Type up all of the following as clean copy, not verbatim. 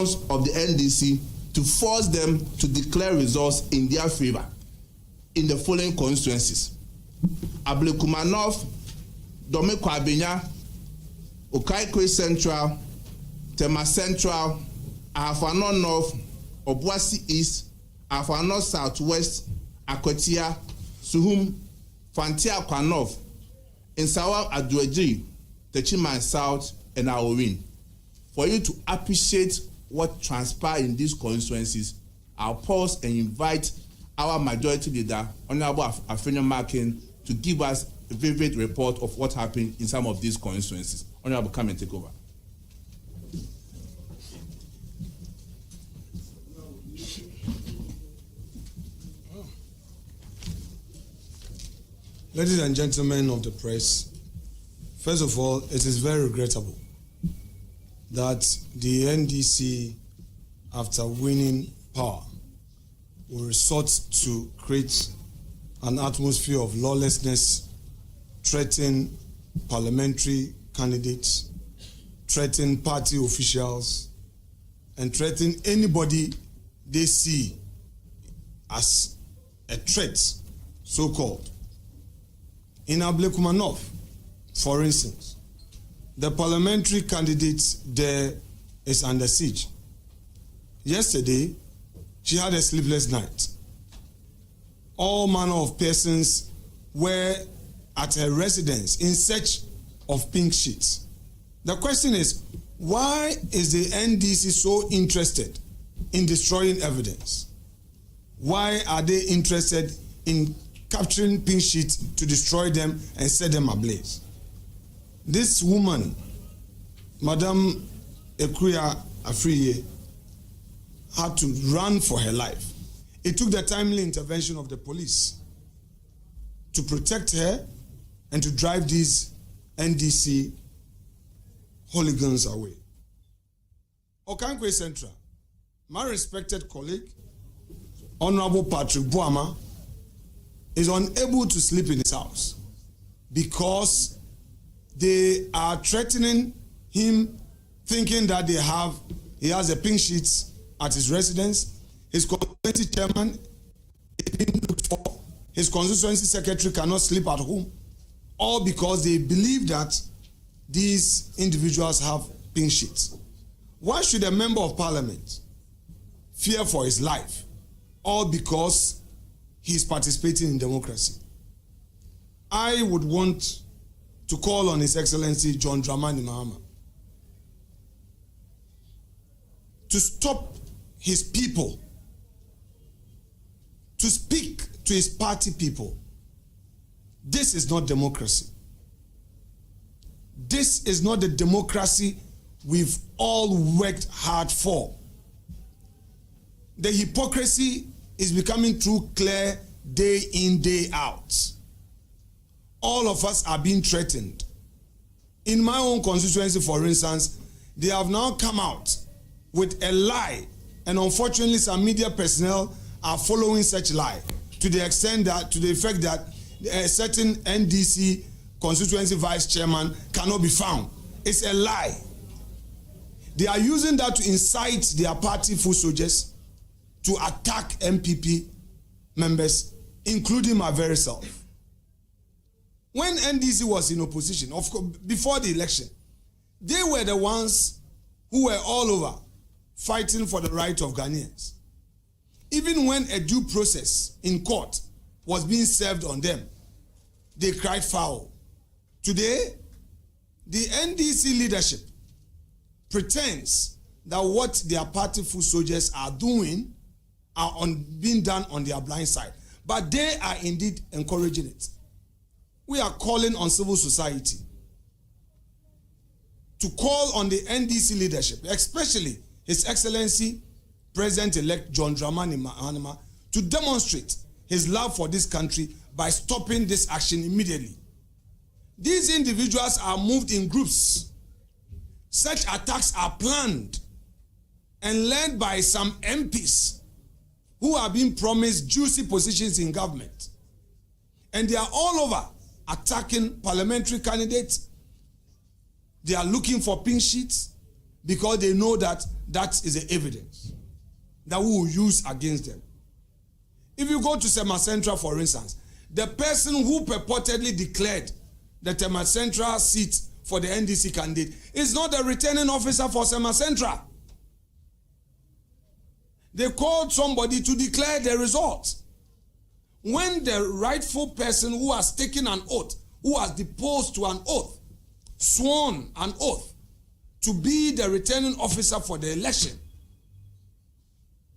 of the NDC to force them to declare results in their favor in the following constituencies: Ablekuma North, Domeko Abenya, Okaikwe Central, Tema Central, Afenyo North, Obuasi East, Afenyo Southwest, Akotia, Suhum, Fantia Akwa North, Nsawa Aduaji, Techiman South, and Awowin. For you to appreciate what transpired in these constituencies, I'll pause and invite our majority leader, Honorable Afenyo-Markin, to give us a vivid report of what happened in some of these constituencies. Honorable, come and take over. Ladies and gentlemen of the press, first of all, it is very regrettable that the NDC, after winning power, will resort to create an atmosphere of lawlessness, threaten parliamentary candidates, threaten party officials, and threaten anybody they see as a threat, so-called. In Ablekuma North, for instance, the parliamentary candidate there is under siege. Yesterday, she had a sleepless night. All manner of persons were at her residence in search of pink sheets. The question is, why is the NDC so interested in destroying evidence? Why are they interested in capturing pink sheets to destroy them and set them ablaze? This woman, Madam Ekuya Afriye, had to run for her life. It took the timely intervention of the police to protect her and to drive these NDC hooligans away. Okaikwe Central, my respected colleague, Honorable Patrick Buama, is unable to sleep in his house because they are threatening him, thinking that he has a pink sheet at his residence. His constituency chairman is being looked for. His constituency secretary cannot sleep at home, all because they believe that these individuals have pink sheets. Why should a member of parliament fear for his life? All because he is participating in democracy. I would want to call on His Excellency John Dramani Mahama to stop his people, to speak to his party people. This is not democracy. This is not the democracy we've all worked hard for. The hypocrisy is becoming too clear day in, day out. All of us are being threatened. In my own constituency, for instance, they have now come out with a lie, and unfortunately some media personnel are following such lie to the extent that, to the effect that a certain NDC constituency vice chairman cannot be found. It's a lie. They are using that to incite their party foot soldiers to attack NPP members, including my very self. When NDC was in opposition, of course, before the election, they were the ones who were all over fighting for the right of Ghanaians. Even when a due process in court was being served on them, they cried foul. Today, the NDC leadership pretends that what their party foot soldiers are doing are being done on their blind side. But they are indeed encouraging it. We are calling on civil society to call on the NDC leadership, especially His Excellency President-elect John Dramani Mahama, to demonstrate his love for this country by stopping this action immediately. These individuals are moved in groups. Such attacks are planned and led by some MPs who are being promised juicy positions in government. And they are all over attacking parliamentary candidates. They are looking for pink sheets. because they know that that is the evidence that we will use against them. If you go to Tema Central, for instance, the person who purportedly declared the Tema Central seat for the NDC candidate is not the returning officer for Tema Central. They called somebody to declare the results. When the rightful person who has taken an oath, who has deposed to an oath, sworn an oath to be the returning officer for the election,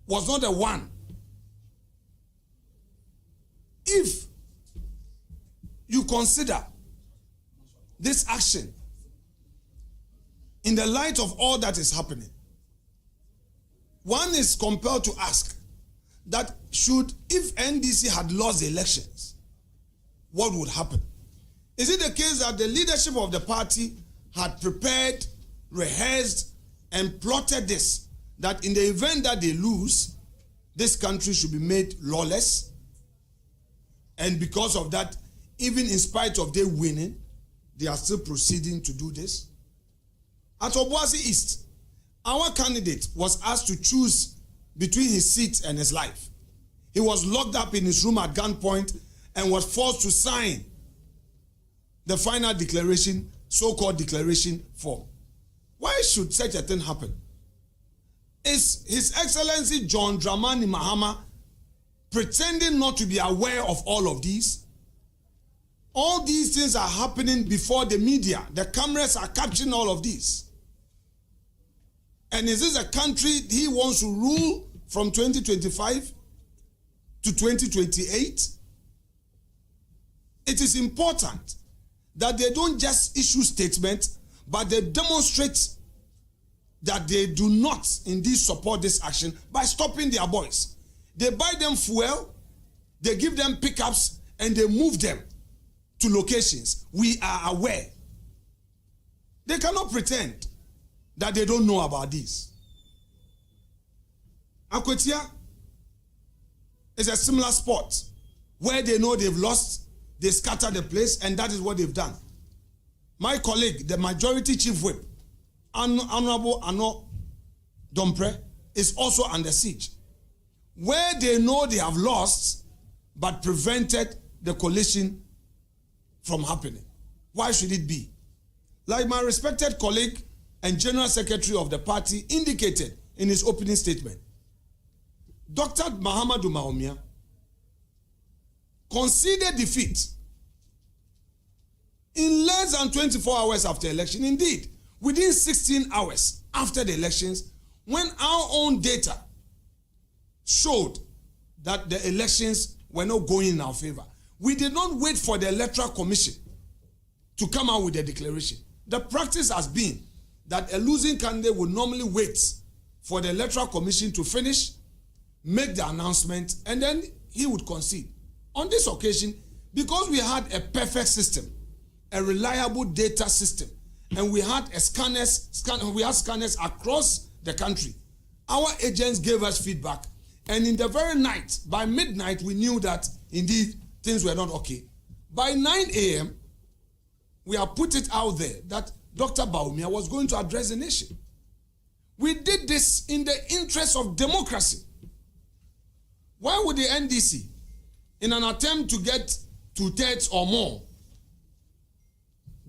was not the one. If you consider this action in the light of all that is happening, one is compelled to ask that if NDC had lost the elections, what would happen? Is it the case that the leadership of the party had prepared, rehearsed, and plotted this, that in the event that they lose, this country should be made lawless? And because of that, even in spite of their winning, they are still proceeding to do this? At Obuasi East, our candidate was asked to choose between his seat and his life. He was locked up in his room at gunpoint and was forced to sign the final declaration, so-called declaration form. Why should such a thing happen? Is His Excellency John Dramani Mahama pretending not to be aware of all of these? All these things are happening before the media. The cameras are capturing all of these. And is this a country he wants to rule from 2025 to 2028? It is important that they don't just issue statements, but they demonstrate that they do not indeed support this action by stopping their boys. They buy them fuel, they give them pickups, and they move them to locations. We are aware. They cannot pretend that they don't know about this. Akwetia is a similar spot where they know they've lost, they scatter the place, and that is what they've done. My colleague, the majority chief whip, Honorable Ano Dompre, is also under siege, where they know they have lost but prevented the coalition from happening. Why should it be? Like my respected colleague and General Secretary of the party indicated in his opening statement, Dr. Mahamudu Bawumia conceded defeat in less than 24 hours after election. Indeed, within 16 hours after the elections, when our own data showed that the elections were not going in our favor, we did not wait for the Electoral Commission to come out with a declaration. The practice has been that a losing candidate would normally wait for the Electoral Commission to finish, make the announcement, and then he would concede. On this occasion, because we had a perfect system, a reliable data system, and we had scanners across the country, our agents gave us feedback, and in the very night, by midnight, we knew that indeed things were not okay. By 9 a.m., we have put it out there that Dr. Bawumia was going to address the nation. We did this in the interest of democracy. Why would the NDC, in an attempt to get 2/3 or more,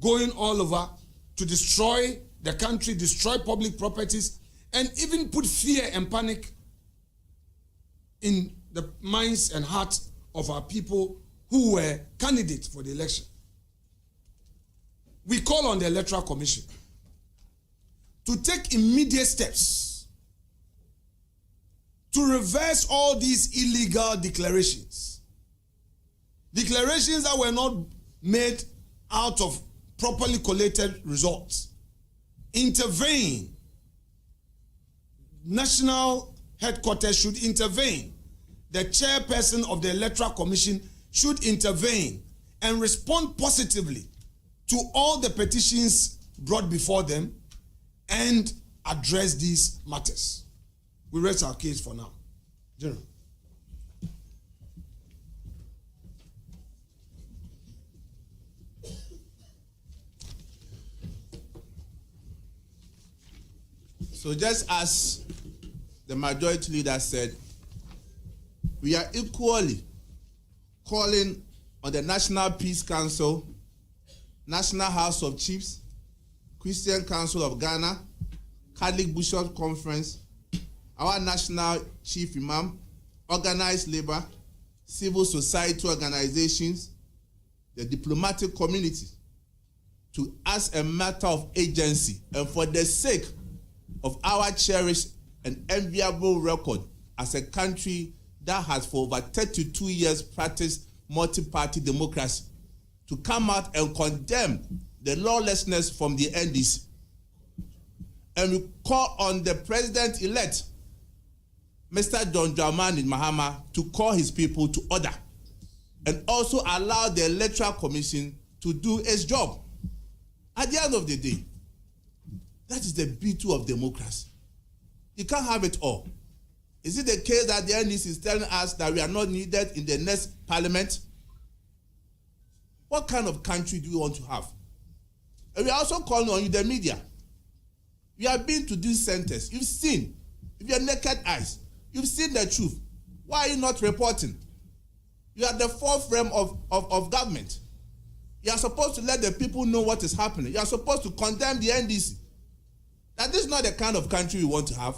going all over to destroy the country, destroy public properties, and even put fear and panic in the minds and hearts of our people who were candidates for the election? We call on the Electoral Commission to take immediate steps to reverse all these illegal declarations. Declarations that were not made out of properly collated results. Intervene. National headquarters should intervene. The chairperson of the Electoral Commission should intervene and respond positively to all the petitions brought before them and address these matters. We rest our case for now. General. So just as the majority leader said, we are equally calling on the National Peace Council, National House of Chiefs, Christian Council of Ghana, Catholic Bishop Conference, our National Chief Imam, organized labor, civil society organizations, the diplomatic community, to, as a matter of agency and for the sake of our cherished and enviable record as a country that has for over 32 years practiced multi-party democracy, to come out and condemn the lawlessness from the NDC. And we call on the president-elect, Mr. John Dramani Mahama, to call his people to order and also allow the Electoral Commission to do its job. At the end of the day, that is the beauty of democracy. You can't have it all. Is it the case that the NDC is telling us that we are not needed in the next parliament? What kind of country do we want to have? And we are also calling on you, the media. You have been to these centers. You've seen, with your naked eyes, you've seen the truth. Why are you not reporting? You are the forefront of government. You are supposed to let the people know what is happening. You are supposed to condemn the NDC. That this is not the kind of country we want to have.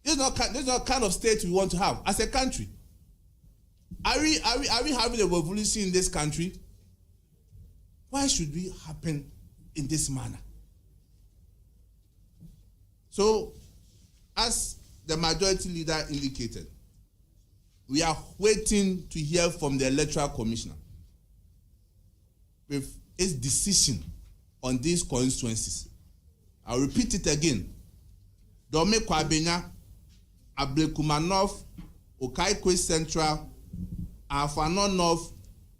This is not the kind of state we want to have as a country. Are we having a revolution in this country? Why should we happen in this manner? So, as the majority leader indicated, we are waiting to hear from the Electoral Commissioner with its decision on these constituencies. I'll repeat it again. Dome Kwabenya, Ablekuma North, Okaikwe Central, Afenyo North,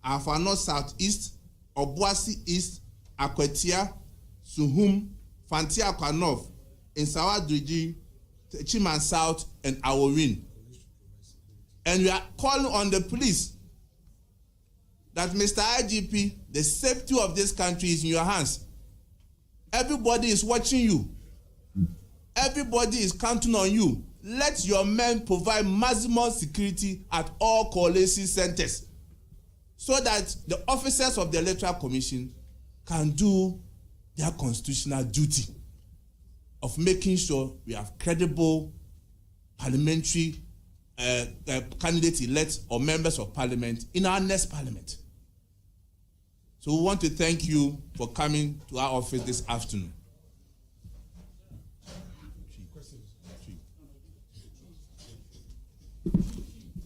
Afenyo Southeast, Obuasi East, Akwetia, Suhum, Fantiakwa North, Nsawa-Dridji, Chiman South, and Aworin. And we are calling on the police that, Mr. IGP, the safety of this country is in your hands. Everybody is watching you. Everybody is counting on you. Let your men provide maximum security at all coalition centers so that the officers of the Electoral Commission can do their constitutional duty of making sure we have credible parliamentary candidate-elect or members of parliament in our next parliament. So we want to thank you for coming to our office this afternoon. Questions?